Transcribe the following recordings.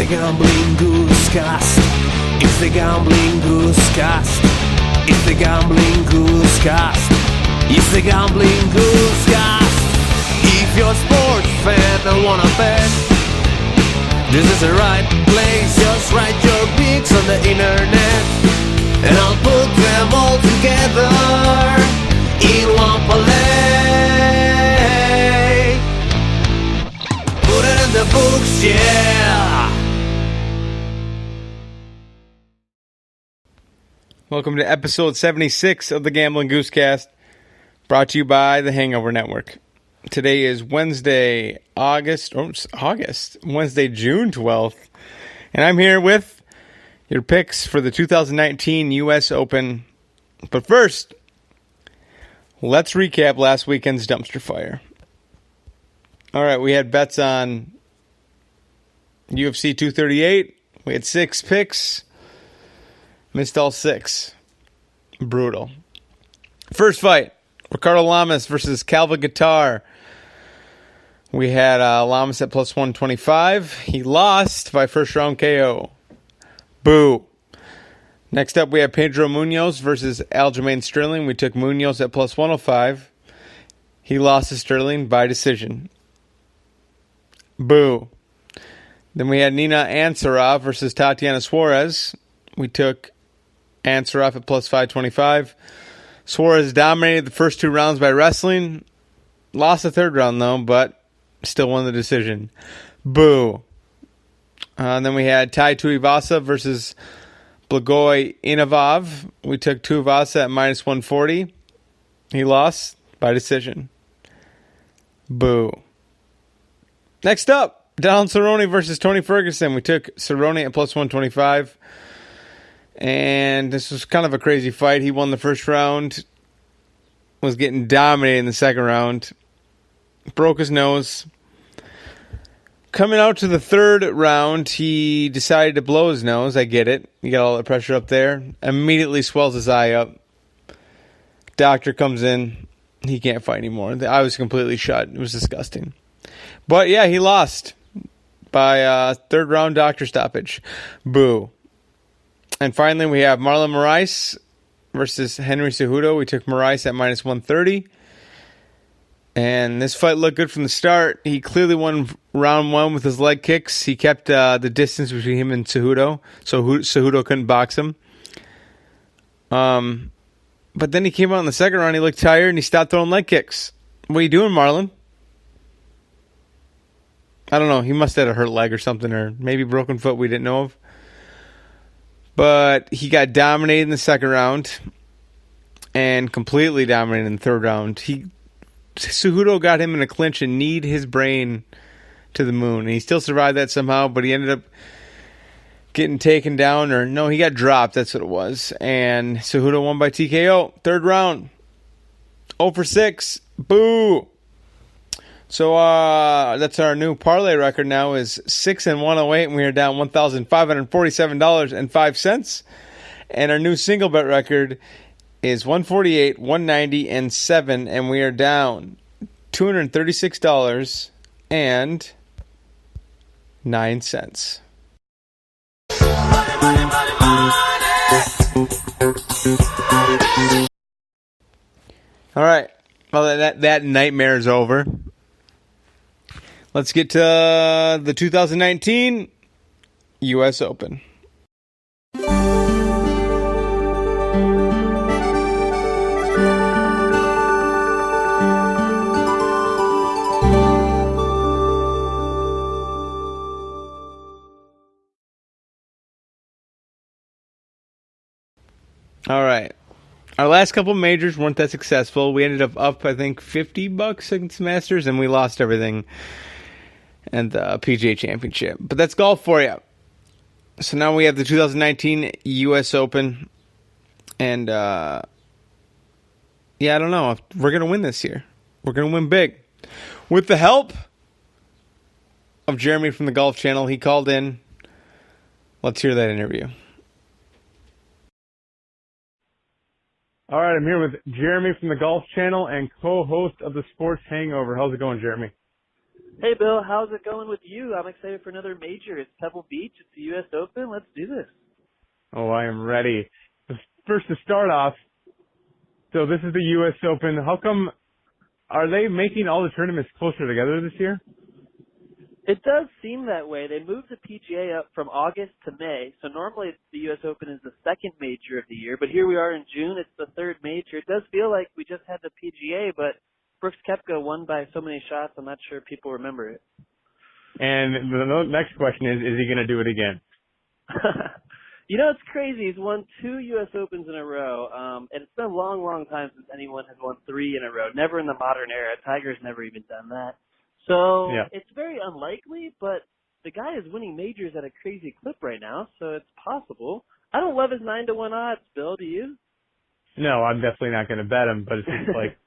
Gambling Goose Cast. It's the Gambling Goose Cast. It's the Gambling Goose Cast. It's the Gambling Goose Cast. If you're a sports fan and wanna bet, this is the right place. Just write your picks on the internet, and I'll put them all together in one parlay. Put it in the books, yeah. Welcome to episode 76 of the Gambling Goose Cast, brought to you by the Hangover Network. Today is Wednesday, June 12th, and I'm here with your picks for the 2019 U.S. Open. But first, let's recap last weekend's dumpster fire. All right, we had bets on UFC 238. We had 6 picks. Missed all 6. Brutal. First fight, Ricardo Lamas versus Calvin Kattar. We had Lamas at plus 125. He lost by first round KO. Boo. Next up, we have Pedro Munoz versus Aljamain Sterling. We took Munoz at plus 105. He lost to Sterling by decision. Boo. Then we had Nina Ansarov versus Tatiana Suarez. We took Ansarov at plus 525. Suarez dominated the first 2 rounds by wrestling. Lost the third round, though, but still won the decision. Boo. And then we had Tai Tuivasa versus Blagoy Ivanov. We took Tuivasa at minus 140. He lost by decision. Boo. Next up, Donald Cerrone versus Tony Ferguson. We took Cerrone at plus 125. And this was kind of a crazy fight. He won the first round. Was getting dominated in the second round. Broke his nose. Coming out to the third round, he decided to blow his nose. I get it. You got all that pressure up there. Immediately swells his eye up. Doctor comes in. He can't fight anymore. The eye was completely shut. It was disgusting. But yeah, he lost by third round doctor stoppage. Boo. And finally, we have Marlon Moraes versus Henry Cejudo. We took Moraes at minus 130. And this fight looked good from the start. He clearly won round 1 with his leg kicks. He kept the distance between him and Cejudo, so Cejudo couldn't box him. But then he came out in the second round. He looked tired, and he stopped throwing leg kicks. What are you doing, Marlon? I don't know. He must have had a hurt leg or something, or maybe broken foot we didn't know of. But he got dominated in the second round and completely dominated in the third round. Cejudo got him in a clinch and kneed his brain to the moon. And he still survived that somehow, but he ended up getting taken down. Or no, he got dropped. That's what it was. And Cejudo won by TKO. Third round. 0 for 6. Boo. So that's our new parlay record now is 6-108, and we are down $1,547.05. And our new single bet record is 148, 190, and 7, and we are down $236.09. All right. Well, that nightmare is over. Let's get to the 2019 U.S. Open. All right. Our last couple majors weren't that successful. We ended up I think, $50 against Masters, and we lost everything and the PGA Championship. But that's golf for you. So now we have the 2019 U.S. Open. And, I don't know. We're going to win this year. We're going to win big. With the help of Jeremy from the Golf Channel. He called in. Let's hear that interview. All right, I'm here with Jeremy from the Golf Channel and co-host of the Sports Hangover. How's it going, Jeremy? Hey, Bill, how's it going with you? I'm excited for another major. It's Pebble Beach. It's the U.S. Open. Let's do this. Oh, I am ready. First to start off, so this is the U.S. Open. How come, are they making all the tournaments closer together this year? It does seem that way. They moved the PGA up from August to May, so normally the U.S. Open is the second major of the year, but here we are in June. It's the third major. It does feel like we just had the PGA, but Brooks Koepka won by so many shots, I'm not sure people remember it. And the next question is he going to do it again? You know, it's crazy. He's won 2 U.S. Opens in a row, and it's been a long, long time since anyone has won 3 in a row. Never in the modern era. Tiger's never even done that. So Yeah. It's very unlikely, but the guy is winning majors at a crazy clip right now, so it's possible. I don't love his 9-1 odds, Bill. Do you? No, I'm definitely not going to bet him, but it's just like,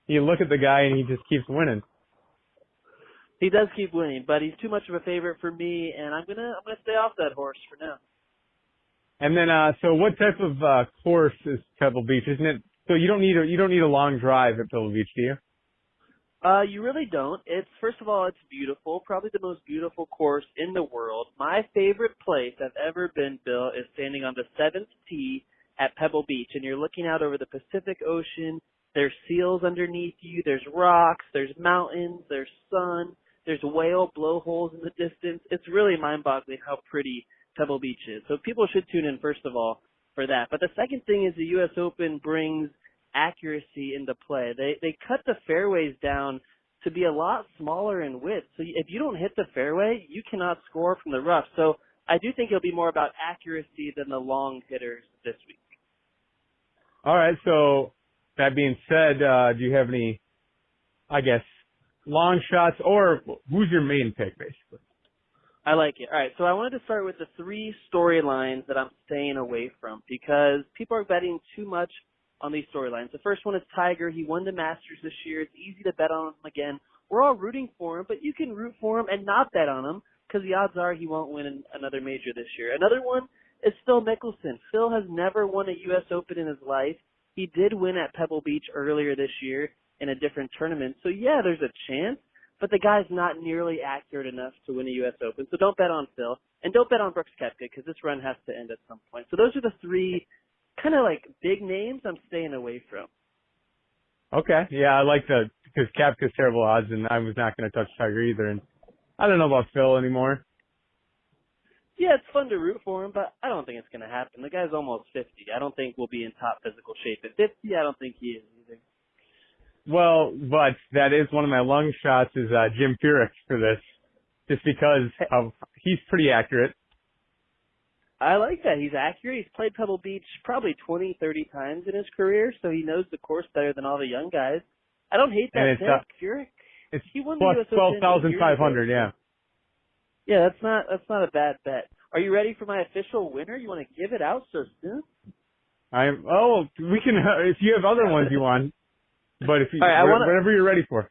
you look at the guy and he just keeps winning. He does keep winning, but he's too much of a favorite for me, and I'm gonna stay off that horse for now. And then, so what type of course is Pebble Beach? Isn't it? So you don't need a long drive at Pebble Beach, do you? You really don't. First of all, it's beautiful, probably the most beautiful course in the world. My favorite place I've ever been, Bill, is standing on the 7th tee at Pebble Beach, and you're looking out over the Pacific Ocean. There's seals underneath you. There's rocks. There's mountains. There's sun. There's whale blowholes in the distance. It's really mind-boggling how pretty Pebble Beach is. So people should tune in, first of all, for that. But the second thing is the U.S. Open brings accuracy into play. They cut the fairways down to be a lot smaller in width. So if you don't hit the fairway, you cannot score from the rough. So I do think it'll be more about accuracy than the long hitters this week. All right. So that being said, do you have any, I guess, long shots, or who's your main pick, basically? I like it. All right, so I wanted to start with the 3 storylines that I'm staying away from because people are betting too much on these storylines. The first one is Tiger. He won the Masters this year. It's easy to bet on him again. We're all rooting for him, but you can root for him and not bet on him because the odds are he won't win another major this year. Another one is Phil Mickelson. Phil has never won a U.S. Open in his life. He did win at Pebble Beach earlier this year in a different tournament. So, yeah, there's a chance, but the guy's not nearly accurate enough to win a U.S. Open. So don't bet on Phil, and don't bet on Brooks Koepka because this run has to end at some point. So those are the 3 kind of like big names I'm staying away from. Okay. Yeah, I like because Koepka's terrible odds, and I was not going to touch Tiger either. And I don't know about Phil anymore. Yeah, it's fun to root for him, but I don't think it's going to happen. The guy's almost 50. I don't think we'll be in top physical shape at 50. I don't think he is either. Well, but that is one of my long shots is Jim Furyk for this, just because he's pretty accurate. I like that. He's accurate. He's played Pebble Beach probably 20, 30 times in his career, so he knows the course better than all the young guys. I don't hate that pick, Furyk. He won plus the US 12,500, yeah. Yeah, that's not a bad bet. Are you ready for my official winner? You want to give it out so soon? We can, if you have other ones you want. But if you, right, whatever you're ready for.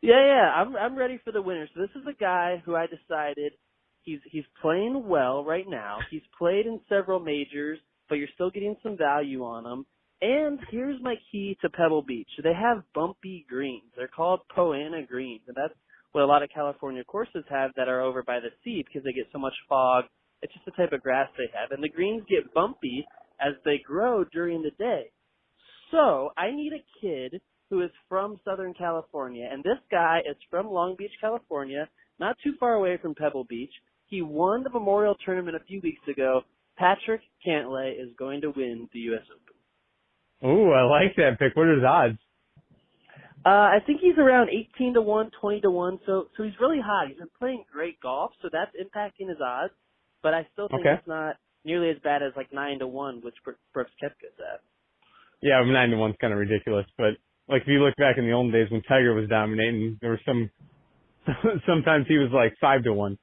Yeah, I'm ready for the winner. So this is a guy who I decided he's playing well right now. He's played in several majors, but you're still getting some value on him. And here's my key to Pebble Beach. They have bumpy greens. They're called Poana greens, and that's what a lot of California courses have that are over by the sea because they get so much fog. It's just the type of grass they have. And the greens get bumpy as they grow during the day. So I need a kid who is from Southern California, and this guy is from Long Beach, California, not too far away from Pebble Beach. He won the Memorial Tournament a few weeks ago. Patrick Cantlay is going to win the U.S. Open. Ooh, I like that pick. What are his odds? I think he's around 18-1, 20-1, so he's really hot. He's been playing great golf, so that's impacting his odds, but I still think it's not nearly as bad as like 9-1, which Brooks Koepka's at. Yeah, 9-1's kind of ridiculous, but like if you look back in the old days when Tiger was dominating, there were sometimes he was like 5-1.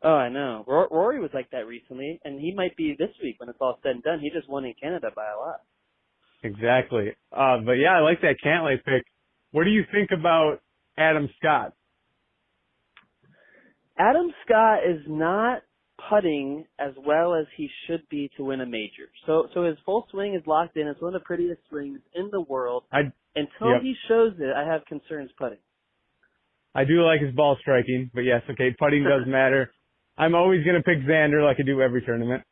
Oh, I know. Rory was like that recently, and he might be this week when it's all said and done. He just won in Canada by a lot. Exactly. But yeah, I like that Cantlay pick. What do you think about Adam Scott? Adam Scott is not putting as well as he should be to win a major. So his full swing is locked in. It's one of the prettiest swings in the world. Until he shows it, I have concerns putting. I do like his ball striking, but yes, okay, putting does matter. I'm always going to pick Xander like I do every tournament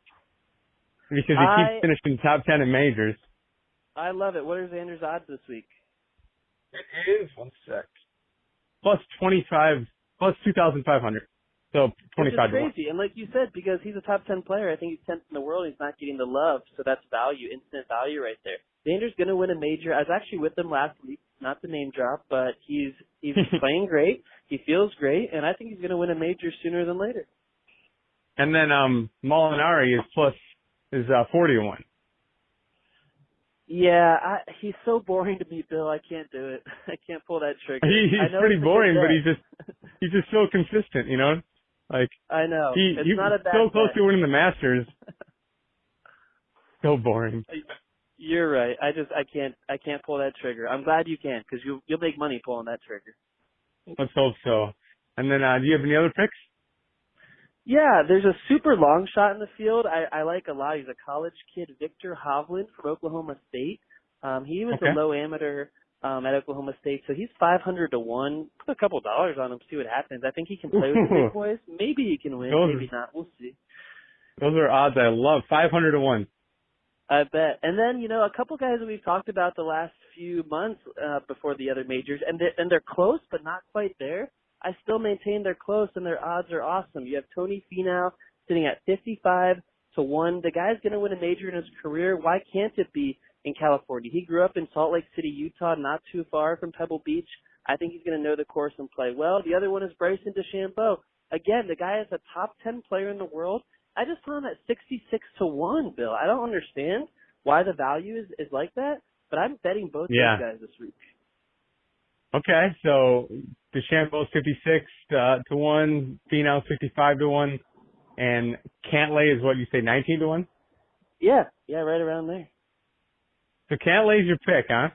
because he keeps finishing top 10 in majors. I love it. What are Xander's odds this week? It is, one sec, plus 25, plus 2,500. So 25 to 1. Crazy. And like you said, because he's a top 10 player, I think he's 10th in the world. He's not getting the love, so that's value, instant value right there. Xander's going to win a major. I was actually with him last week, not the name drop, but he's playing great. He feels great, and I think he's going to win a major sooner than later. And then Molinari is 40 to 1. Yeah, he's so boring to me, Bill. I can't do it. I can't pull that trigger. He's pretty boring, but he's just so consistent, you know. Like I know. He's not a bad so close bet. to winning the Masters. So boring. You're right. I can't pull that trigger. I'm glad you can, because you'll make money pulling that trigger. Let's hope so. And then do you have any other picks? Yeah, there's a super long shot in the field I like a lot. He's a college kid, Victor Hovland from Oklahoma State. He was a low amateur at Oklahoma State, so he's 500 to 1. Put a couple dollars on him, see what happens. I think he can play with the big boys. Maybe he can win, maybe not. We'll see. Those are odds I love. 500 to 1. I bet. And then, a couple guys that we've talked about the last few months before the other majors, and they're close but not quite there. I still maintain they're close, and their odds are awesome. You have Tony Finau sitting at 55 to 1. The guy's going to win a major in his career. Why can't it be in California? He grew up in Salt Lake City, Utah, not too far from Pebble Beach. I think he's going to know the course and play well. The other one is Bryson DeChambeau. Again, the guy is a top 10 player in the world. I just saw him at 66 to 1, Bill. I don't understand why the value is like that, but I'm betting both those guys this week. Okay, so DeChambeau's 56 to 1, Finau's 55 to 1, and Cantlay is what you say, 19 to 1? Yeah, right around there. So Cantlay's your pick, huh?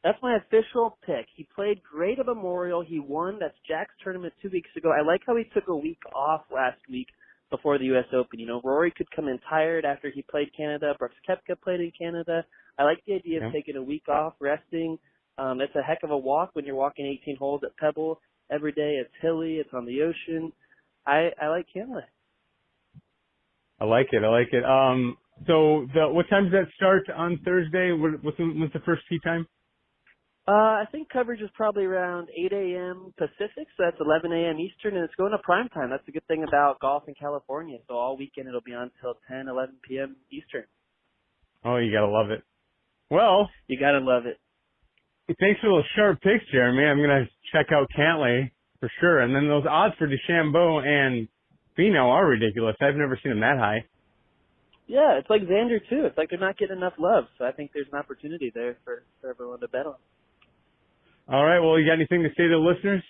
That's my official pick. He played great at Memorial. He won. That's Jack's tournament 2 weeks ago. I like how he took a week off last week before the U.S. Open. Rory could come in tired after he played Canada. Brooks Koepka played in Canada. I like the idea of taking a week off, resting. It's a heck of a walk when you're walking 18 holes at Pebble every day. It's hilly. It's on the ocean. I like Cantlay. I like it. So what time does that start on Thursday? What's the first tee time? I think coverage is probably around 8 a.m. Pacific, so that's 11 a.m. Eastern, and it's going to prime time. That's a good thing about golf in California. So all weekend it'll be on until 10, 11 p.m. Eastern. Oh, you got to love it. Well, you got to love it. Thanks for those sharp picks, Jeremy. I'm going to check out Cantlay for sure. And then those odds for DeChambeau and Finau are ridiculous. I've never seen them that high. Yeah, it's like Xander, too. It's like they're not getting enough love. So I think there's an opportunity there for everyone to bet on. All right. Well, you got anything to say to the listeners?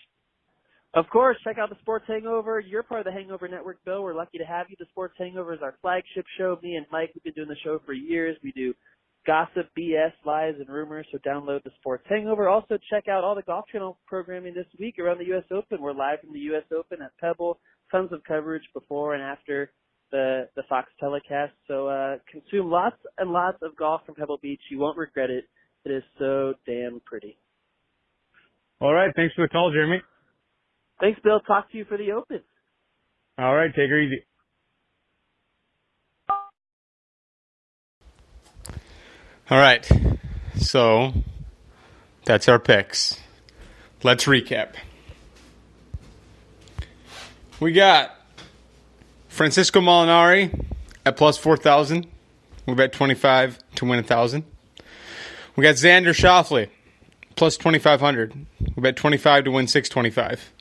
Of course. Check out the Sports Hangover. You're part of the Hangover Network, Bill. We're lucky to have you. The Sports Hangover is our flagship show. Me and Mike, we've been doing the show for years. We do gossip, BS, lies, and rumors, so download the Sports Hangover. Also, check out all the Golf Channel programming this week around the U.S. Open. We're live from the U.S. Open at Pebble. Tons of coverage before and after the Fox telecast. So consume lots and lots of golf from Pebble Beach. You won't regret it. It is so damn pretty. All right. Thanks for the call, Jeremy. Thanks, Bill. Talk to you for the Open. All right. Take her easy. All right, so that's our picks. Let's recap. We got Francisco Molinari at plus 4,000. We bet 25 to win 1,000. We got Xander Schauffele plus 2,500. We bet 25 to win 625.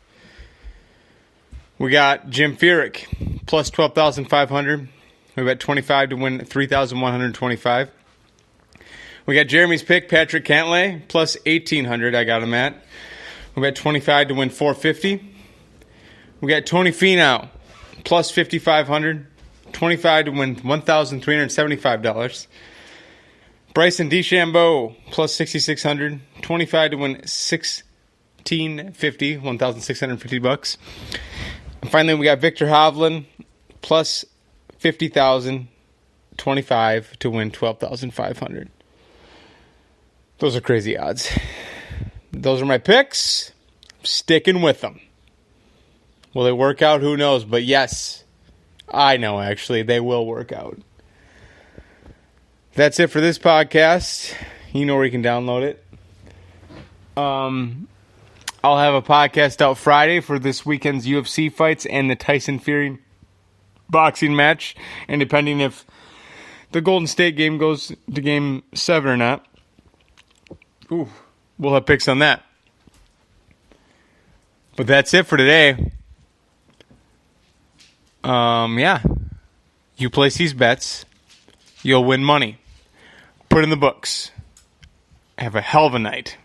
We got Jim Furyk plus 12,500. We bet 25 to win 3,125. We got Jeremy's pick, Patrick Cantlay, plus 1,800 I got him at. We bet 25 to win 450. We got Tony Finau, plus 5,500. 25 to win $1,375. Bryson DeChambeau, plus 6,600. 25 to win $1,650, $1,650. And finally, we got Victor Hovland, plus 50,000. 25 to win 12,500. Those are crazy odds. Those are my picks. sticking with them. Will they work out? Who knows? But yes, I know actually they will work out. That's it for this podcast. You know where you can download it. I'll have a podcast out Friday for this weekend's UFC fights and the Tyson Fury boxing match. And depending if the Golden State game goes to Game 7 or not, we'll have picks on that. But that's it for today. Yeah. You place these bets, you'll win money. Put in the books. Have a hell of a night.